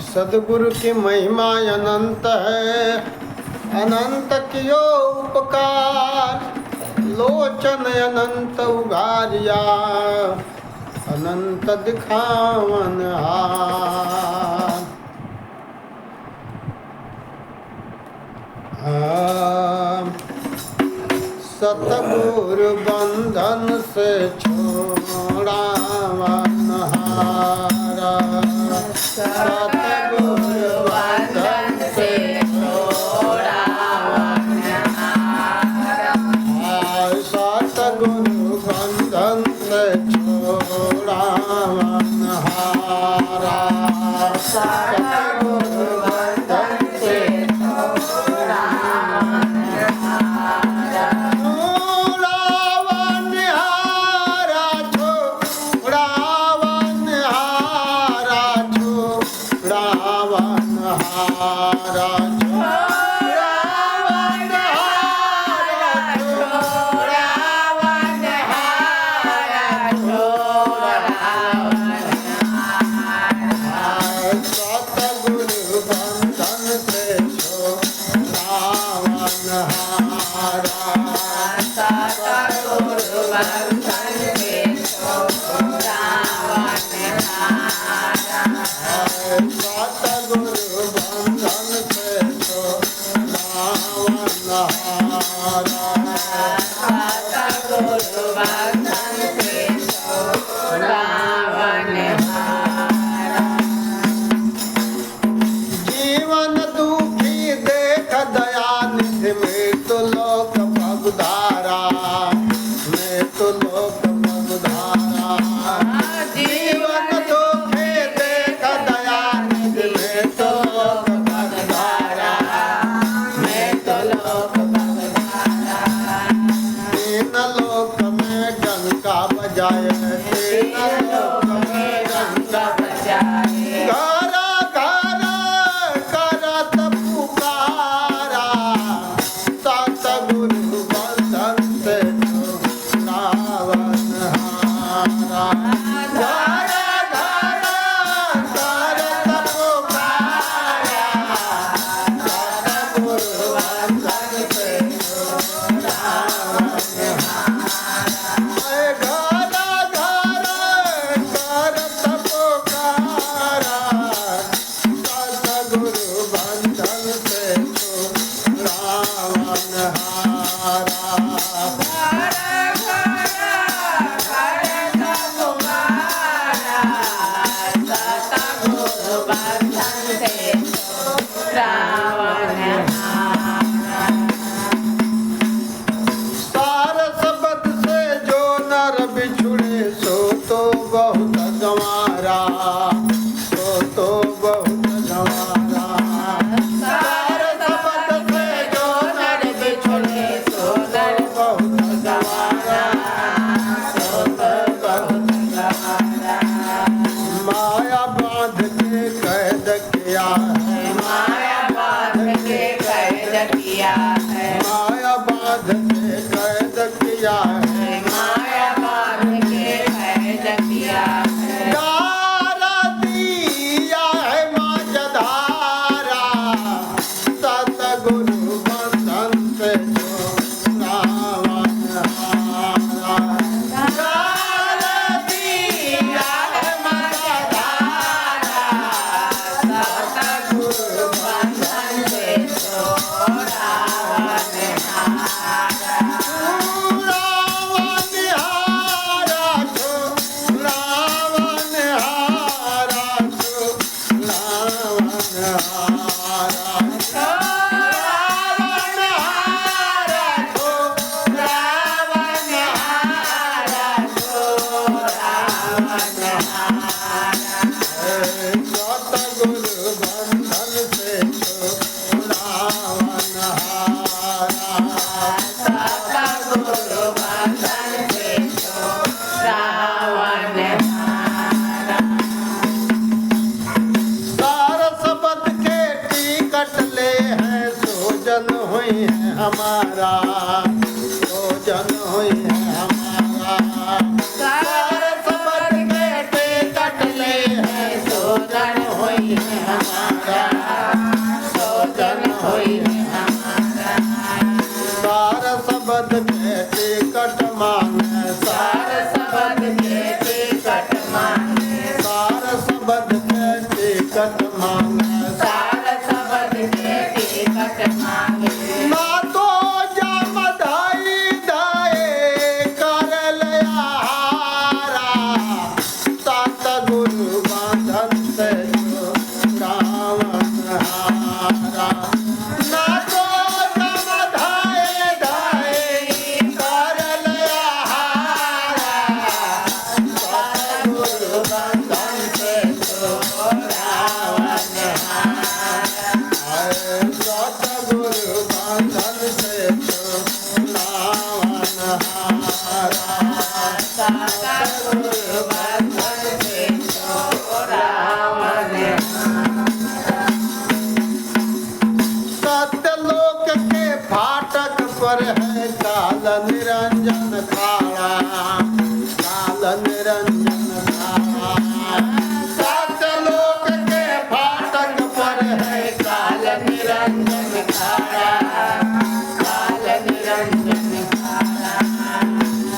सदगुरु की महिमा अनंत है, अनंत कियो उपकार। लोचन अनंत उगारिया, अनंत दिखावन हार। सतगुरु बंधन से छोड़ावन हारा। सतगुरु बंधन से छोड़ावन हारा। सतगुरु बंधन से छोड़ावन हारा। सतगुरु बंधन से छोड़ावन हारा। छोड़ावन हारा, छोड़ावन हारा, छोड़ावन हारा, छोड़ावन हारा, छोड़ावन हारा, छोड़ावन हारा। सतगुरु बंधन से छोड़ावन हारा। सतगुरु बंधन से छोड़ावन हारा। सतगुरु बंधन से छोड़ावन हारा। सतगुरु बंधन से छोड़ावन हारा। जीवन दुखी देख दया निधि मृत्यु लोक भगुधारा, मृत्यु लोक भगुधारा। जीवन दुखी देख दया निधि मृत्यु लोक भगुधारा, मृत्यु लोक भगुधारा। तीन लोक में डंका बजाए, तीन लोक में डंका बजाए। घरा घरा करत पुकारा, सतगुरु बंधन से छोड़ावन हारा। घरा घरा करत पुकारा, सतगुरु बंधन से छोड़ावन हारा। घरा घरा करत पुकारा, सतगुरु बंधन से छोड़ावन हारा। सतगुरु बंधन से छोड़ावन हारा। सार शब्द से जो नर बिछुड़े, सो तो बहुत गंवारा, सो तो बहुत गंवारा। सार शब्द से जो नर बिछुड़े, सो तो बहुत गंवारा, सो तो बहुत गंवारा। माया बांध के कैद किया है, माया बांध के कैद किया है। माया बांध के कैद किया है, माया बांध के कैद किया है। गारा दिया है माझधारा, सतगुरु बंधन से छोड़ावन हारा। गारा दिया है माझधारा, सतगुरु बंधन से छोड़ावन हारा। छोड़ावन हारा, छोड़ावन हारा, छोड़ावन हारा। छोड़ावन हारा, छोड़ावन हारा, छोड़ावन हारा। सतगुरु बंधन से छोड़ावन हारा। सतगुरु बंधन से छोड़ावन हारा। सार शब्द के टिकट ले हैं, सोजन हुई है हमारा, सोजन हुई है हमारा। सार शब्द के टिकट ले हैं, सोजन हुई हमारा सोजन होई है हमारा। सार सबद के टिकट मांगे सार सबद के टिकट मांगे सार सबद के टिकट मांगे सार सबद के टिकट मांगे। ना तो जामधाई दाए कर लिया हारा सतगुरु बंधन से जो रावण हारा। ना तो जामधाई दाए कर लिया हारा सतगुरु बंधन से जो रावण हारा। सतगुरु बंधन से जो रावण हारा सतगुरु बंधन से जो रावण हारा। सत्यलोक के फाटक पर है काल निरंजन खाड़ा काल निरंजन खाड़ा। सत्यलोक के फाटक पर है काल निरंजन खाड़ा काल निरंजन खाड़ा।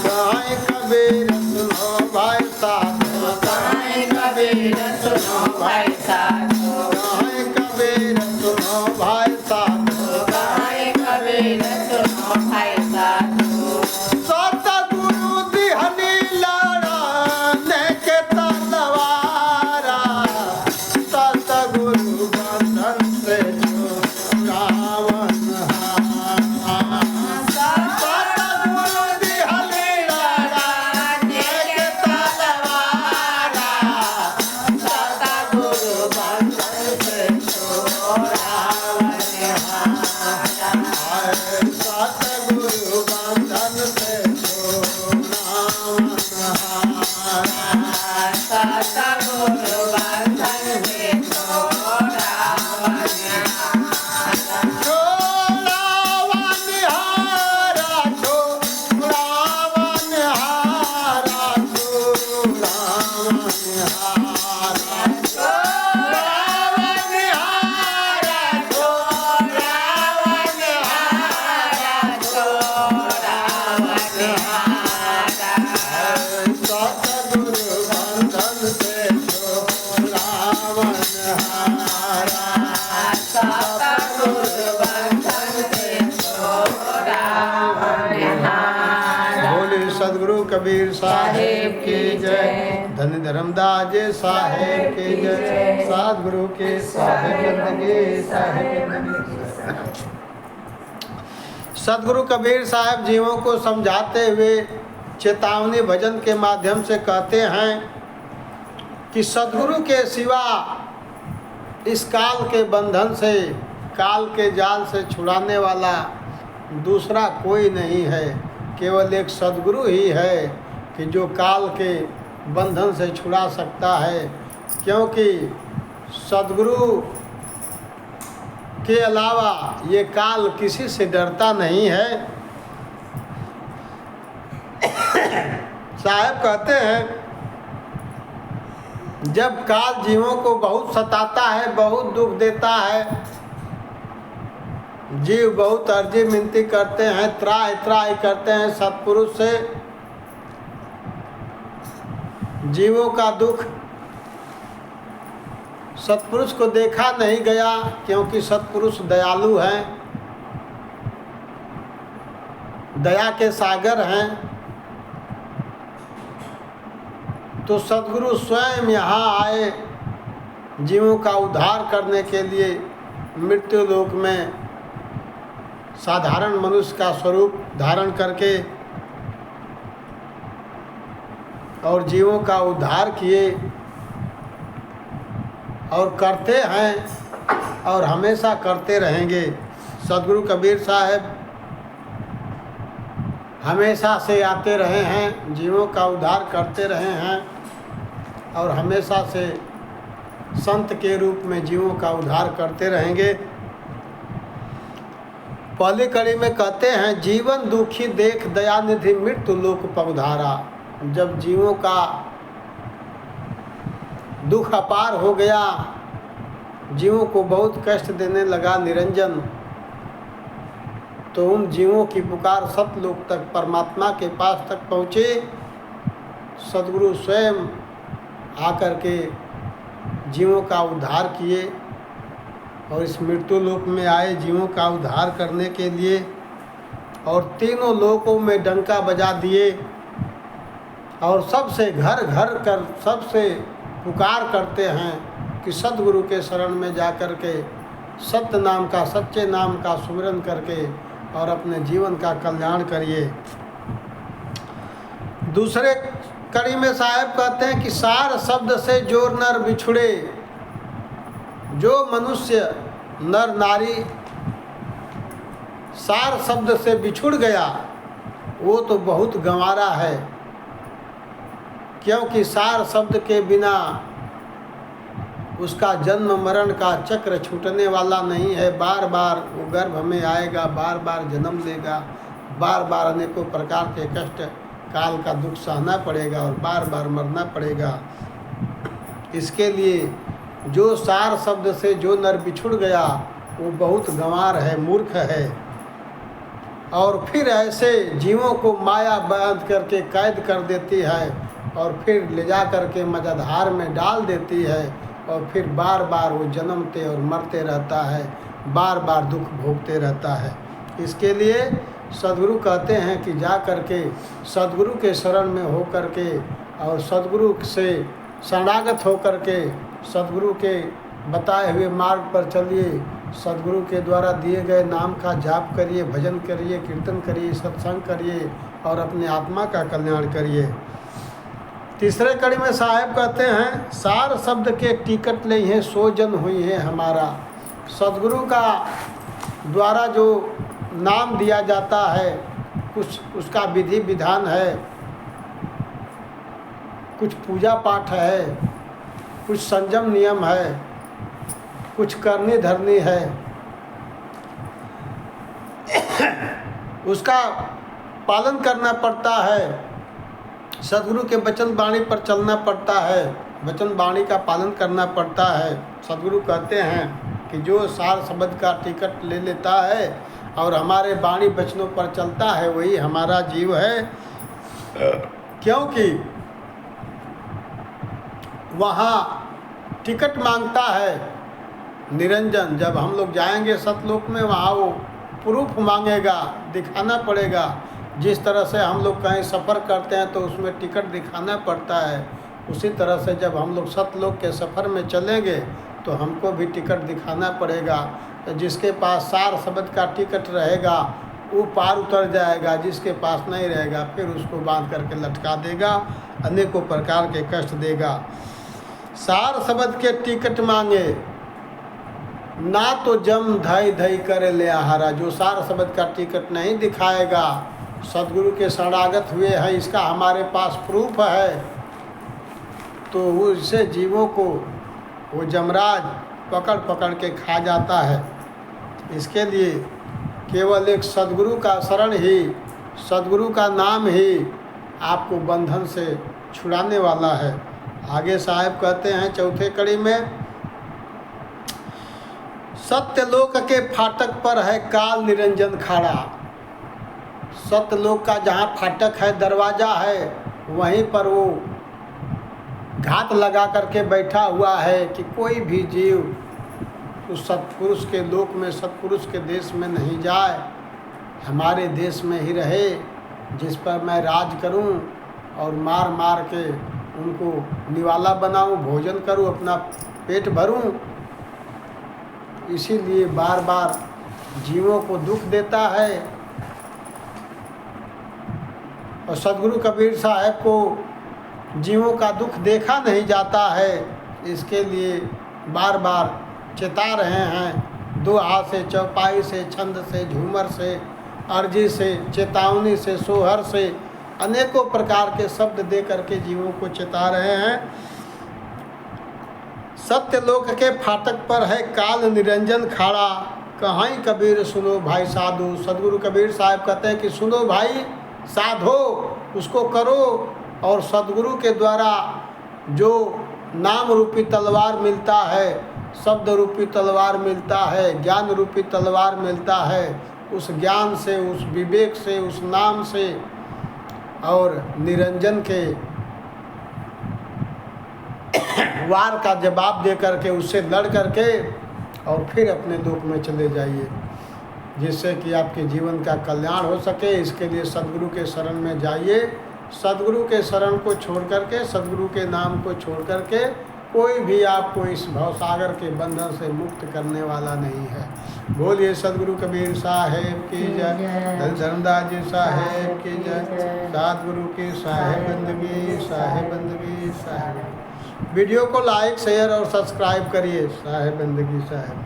गाय कबीर सुनो भाई साधो गाय कबीर सुनो भाई साधो गाय कबीर सुनो भाई साधो गाय कबीर सुनो भाई साधो। सतगुरु दिहनी लड़ाने के तलवारा सतगुरु बंधन से जो रावण हारा। सतगुरु दिहनी लड़ाने के तलवारा सतगुरु बंधन से जो रावण हारा। सतगुरु बंधन से जो रावण हारा सतगुरु बंधन से जो रावण हारा। जो रावण हारा जो रावण हारा जो रावण हारा जो रावण हारा जो रावण हारा जो रावण हारा। सतगुरु बंधन से जो रावण हारा सतगुरु बंधन से जो रावण हारा। बोले सदगुरु कबीर साहेब की जय। धन्य धर्मदास जी साहेब की जय। सदगुरु के साहेब बंदगी साहेब बंदगी। सदगुरु कबीर साहब जीवों को समझाते हुए चेतावनी भजन के माध्यम से कहते हैं कि सदगुरु के सिवा इस काल के बंधन से काल के जाल से छुड़ाने वाला दूसरा कोई नहीं है। केवल एक सदगुरु ही है कि जो काल के बंधन से छुड़ा सकता है। क्योंकि सदगुरु के अलावा ये काल किसी से डरता नहीं है। साहब कहते हैं जब काल जीवों को बहुत सताता है बहुत दुख देता है जीव बहुत अर्जी मिनती करते हैं त्राहि त्राहि करते हैं सत्पुरुष से जीवों का दुख सत्पुरुष को देखा नहीं गया क्योंकि सत्पुरुष दयालु हैं दया के सागर हैं। तो सद्गुरु स्वयं यहाँ आए जीवों का उद्धार करने के लिए मृत्यु लोक में साधारण मनुष्य का स्वरूप धारण करके और जीवों का उद्धार किए और करते हैं और हमेशा करते रहेंगे। सदगुरु कबीर साहब हमेशा से आते रहे हैं जीवों का उद्धार करते रहे हैं और हमेशा से संत के रूप में जीवों का उद्धार करते रहेंगे। पहली कड़ी में कहते हैं जीवन दुखी देख दयानिधि मृत्यु लोक पगधारा। जब जीवों का दुख अपार हो गया जीवों को बहुत कष्ट देने लगा निरंजन, तो उन जीवों की पुकार सतलोक तक परमात्मा के पास तक पहुँचे। सद्गुरु स्वयं आकर के जीवों का उद्धार किए और इस मृत्यु लोक में आए जीवों का उद्धार करने के लिए, और तीनों लोकों में डंका बजा दिए और सबसे घर घर कर सबसे पुकार करते हैं कि सद्गुरु के शरण में जाकर के सत्य नाम का, सच्चे नाम का सुमिरन करके और अपने जीवन का कल्याण करिए। दूसरे कड़ी में साहब कहते हैं कि सार शब्द से जो नर बिछुड़े, जो मनुष्य नर नारी सार शब्द से बिछुड़ गया वो तो बहुत गंवारा है, क्योंकि सार शब्द के बिना उसका जन्म मरण का चक्र छूटने वाला नहीं है। बार बार वो गर्भ में आएगा, बार बार जन्म लेगा, बार बार अनेकों प्रकार के कष्ट काल का दुख सहना पड़ेगा और बार बार मरना पड़ेगा। इसके लिए जो सार शब्द से जो नर बिछुड़ गया वो बहुत गंवार है, मूर्ख है। और फिर ऐसे जीवों को माया बांध करके कैद कर देती है और फिर ले जा करके मझधार में डाल देती है और फिर बार बार वो जन्मते और मरते रहता है, बार बार दुख भोगते रहता है। इसके लिए सद्गुरु कहते हैं कि जा करके सद्गुरु के शरण में हो करके और सद्गुरु से शरणागत हो करके सद्गुरु के बताए हुए मार्ग पर चलिए, सद्गुरु के द्वारा दिए गए नाम का जाप करिए, भजन करिए, कीर्तन करिए, सत्संग करिए और अपने आत्मा का कल्याण करिए। तीसरे कड़ी में साहब कहते हैं सार शब्द के टिकट ले हैं सो जन हुई है हमारा। सद्गुरु का द्वारा जो नाम दिया जाता है कुछ उसका विधि विधान है, कुछ पूजा पाठ है, कुछ संयम नियम है, कुछ करनी धरनी है, उसका पालन करना पड़ता है। सद्गुरु के वचन वाणी पर चलना पड़ता है, वचन वाणी का पालन करना पड़ता है। सद्गुरु कहते हैं कि जो सार शब्द का टिकट ले लेता है और हमारे वाणी वचनों पर चलता है वही हमारा जीव है, क्योंकि वहाँ टिकट मांगता है निरंजन। जब हम लोग जाएंगे सतलोक में वहाँ वो प्रूफ मांगेगा, दिखाना पड़ेगा। जिस तरह से हम लोग कहीं सफ़र करते हैं तो उसमें टिकट दिखाना पड़ता है, उसी तरह से जब हम लोग सतलोक के सफ़र में चलेंगे तो हमको भी टिकट दिखाना पड़ेगा। तो जिसके पास सार शब्द का टिकट रहेगा वो पार उतर जाएगा, जिसके पास नहीं रहेगा फिर उसको बांध करके लटका देगा, अनेकों प्रकार के कष्ट देगा। सार शब्द के टिकट मांगे ना तो जम धई धई करे ले आहारा। जो सार शब्द का टिकट नहीं दिखाएगा, सद्गुरु के शरणागत हुए हैं इसका हमारे पास प्रूफ है, तो उससे जीवों को वो जमराज पकड़ पकड़ के खा जाता है। इसके लिए केवल एक सद्गुरु का शरण ही, सद्गुरु का नाम ही आपको बंधन से छुड़ाने वाला है। आगे साहब कहते हैं चौथे कड़ी में सत्यलोक के फाटक पर है काल निरंजन खाड़ा। सत्यलोक का जहाँ फाटक है, दरवाज़ा है, वहीं पर वो घात लगा करके बैठा हुआ है कि कोई भी जीव उस सत्पुरुष के लोक में, सत्पुरुष के देश में नहीं जाए, हमारे देश में ही रहे, जिस पर मैं राज करूं और मार मार के उनको निवाला बनाऊं, भोजन करूं, अपना पेट भरूं। इसीलिए बार बार जीवों को दुख देता है। और सद्गुरु कबीर साहब को जीवों का दुख देखा नहीं जाता है, इसके लिए बार बार चेता रहे हैं। दुआ से, चौपाई से, छंद से, झूमर से, अर्जी से, चेतावनी से, सोहर से, अनेकों प्रकार के शब्द दे करके जीवों को चेता रहे हैं। सत्यलोक के फाटक पर है काल निरंजन खाड़ा, कहीं कबीर सुनो भाई साधु। सद्गुरु कबीर साहब कहते हैं कि सुनो भाई साधो, उसको करो। और सद्गुरु के द्वारा जो नाम रूपी तलवार मिलता है शब्द रूपी तलवार मिलता है, ज्ञान रूपी तलवार मिलता है। उस ज्ञान से, उस विवेक से, उस नाम से और निरंजन के वार का जवाब दे करके, उससे लड़ करके और फिर अपने दुख में चले जाइए, जिससे कि आपके जीवन का कल्याण हो सके। इसके लिए सद्गुरु के शरण में जाइए। सद्गुरु के शरण को छोड़ करके, सद्गुरु के नाम को छोड़ करके कोई भी आपको इस भवसागर के बंधन से मुक्त करने वाला नहीं है। बोलिए सद्गुरु कबीर साहेब की जय, धन धर्मदास जी साहेब की जय, सद्गुरु की साहेब बंदगी, साहेब बंदगी, साहेब। वीडियो को लाइक, शेयर और सब्सक्राइब करिए। साहेब बंदगी साहेब।